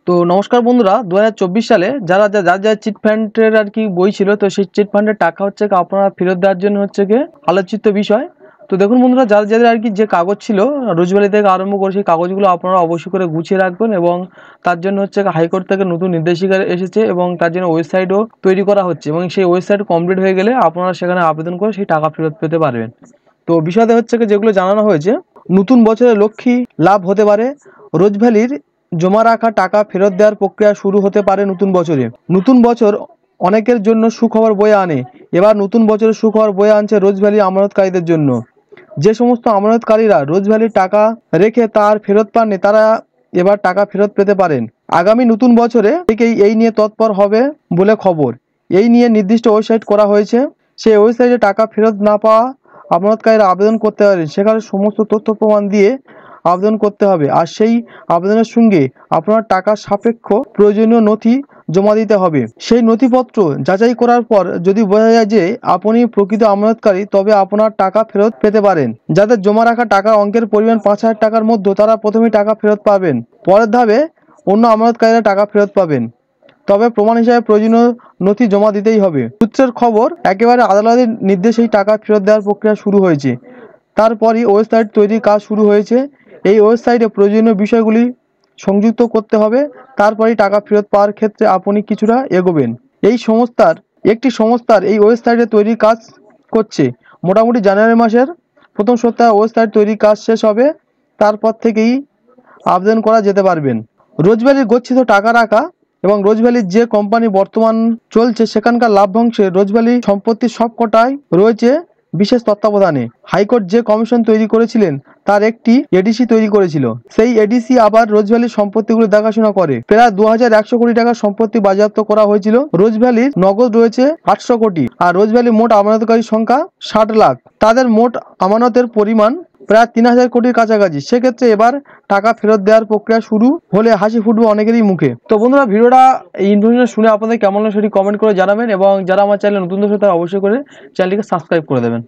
তো নমস্কার বন্ধুরা, 2024 সালে যারা যার যার চিট ফান্ডের আর কি বই ছিল, তো সেই চিট ফান্ডের টাকা হচ্ছে আপনারা ফেরত দেওয়ার জন্য হচ্ছে কি আলোচিত বিষয়। তো দেখুন বন্ধুরা, যাদের যাদের আর কি যে কাগজ ছিল রোজভ্যালি থেকে আরম্ভ করে সেই কাগজগুলো আপনারা অবশ্যই করে গুছিয়ে রাখবেন, এবং তার জন্য হচ্ছে হাইকোর্ট থেকে নতুন নির্দেশিকা এসেছে এবং তার জন্য ওয়েবসাইটও তৈরি করা হচ্ছে, এবং সেই ওয়েবসাইট কমপ্লিট হয়ে গেলে আপনারা সেখানে আবেদন করে সেই টাকা ফেরত পেতে পারবেন। তো বিষয়টা হচ্ছে কি যেগুলো জানানো হয়েছে, নতুন বছরে লক্ষ্মী লাভ হতে পারে। রোজভ্যালির জমা রাখা টাকা ফেরত দেওয়ার প্রক্রিয়া শুরু হতে পারে নতুন বছরে। নতুন বছর অনেকের জন্য সুখবর বয়ে আনে। এবার নতুন বছরের সুখবর বয়ে আনছে রোজভ্যালি আমানতকারীদের জন্য। যে সমস্ত আমানতকারীরা রোজভ্যালির টাকা রেখে তার ফেরত পাননি, তারা এবার টাকা ফেরত পেতে পারেন। আগামী নতুন বছরে থেকেই এই নিয়ে তৎপর হবে বলে খবর। এই নিয়ে নির্দিষ্ট ওয়েবসাইট করা হয়েছে। সেই ওয়েবসাইটে টাকা ফেরত না পাওয়া আমানতকারীরা আবেদন করতে পারেন। সেখানে সমস্ত তথ্য প্রমাণ দিয়ে আবেদন করতে হবে, আর সেই আবেদনের সঙ্গে আপনার টাকার সাপেক্ষ প্রয়োজনীয় নথি জমা দিতে হবে। সেই নথিপত্র যাচাই করার পর যদি বোঝা যায় যে আপনি প্রকৃত আমানতকারী, তবে আপনার টাকা ফেরত পেতে পারেন। যাদের জমা রাখা টাকা অঙ্কের পরিমাণ 5,000 টাকার মধ্যে, তারা প্রথমেই টাকা ফেরত পাবেন। পরের ধাপে অন্য আমানতকারীরা টাকা ফেরত পাবেন, তবে প্রমাণ হিসাবে প্রয়োজনীয় নথি জমা দিতেই হবে। সূত্রের খবর, একেবারে আদালতের নির্দেশেই টাকা ফেরত দেওয়ার প্রক্রিয়া শুরু হয়েছে। তারপরই ওয়েবসাইট তৈরির কাজ শুরু হয়েছে। এই ওয়েবসাইটে প্রয়োজনীয় বিষয়গুলি সংযুক্ত করতে হবে, তারপরেই টাকা ফেরত পাওয়ার ক্ষেত্রে আপনি কিছুটা এগোবেন। একটি সংস্থার এই ওয়েবসাইটে তৈরির কাজ করছে। মোটামুটি জানুয়ারি মাসের প্রথম সপ্তাহে ওয়েবসাইট তৈরির কাজ শেষ হবে, তারপর থেকেই আবেদন করা যেতে পারবেন। রোজভ্যালির গচ্ছিত টাকা রাখা এবং রোজভ্যালির যে কোম্পানি বর্তমান চলছে সেখানকার লাভ্যাংশে রোজভ্যালি সম্পত্তির সবকটাই রয়েছে বিশেষ তত্ত্বাবধানে। হাইকোর্ট যে কমিশন তৈরি করেছিলেন তার একটি এডিসি তৈরি করেছিল। সেই এডিসি আবার রোজভ্যালির সম্পত্তিগুলো দেখাশোনা করে। প্রায় 2100 কোটি টাকার সম্পত্তি বাজেয়াপ্ত করা হয়েছিল। রোজভ্যালির নগদ রয়েছে 800 কোটি, আর রোজভ্যালির মোট আমানতকারীর সংখ্যা 60 লাখ। তাদের মোট আমানতের পরিমাণ প্রায় 3000 কোটির কাছাকাছি। সেক্ষেত্রে এবার টাকা ফেরত দেওয়ার প্রক্রিয়া শুরু হলে হাসি ফুটবে অনেকেরই মুখে। তো বন্ধুরা, ভিডিওটা এই ইনফরমেশন শুনে আপনাদের কেমন লাগলো সেটি কমেন্ট করে জানাবেন, এবং যারা আমার চ্যানেলে নতুন দর্শক তারা অবশ্যই করে চ্যানেলটিকে সাবস্ক্রাইব করে দেবেন।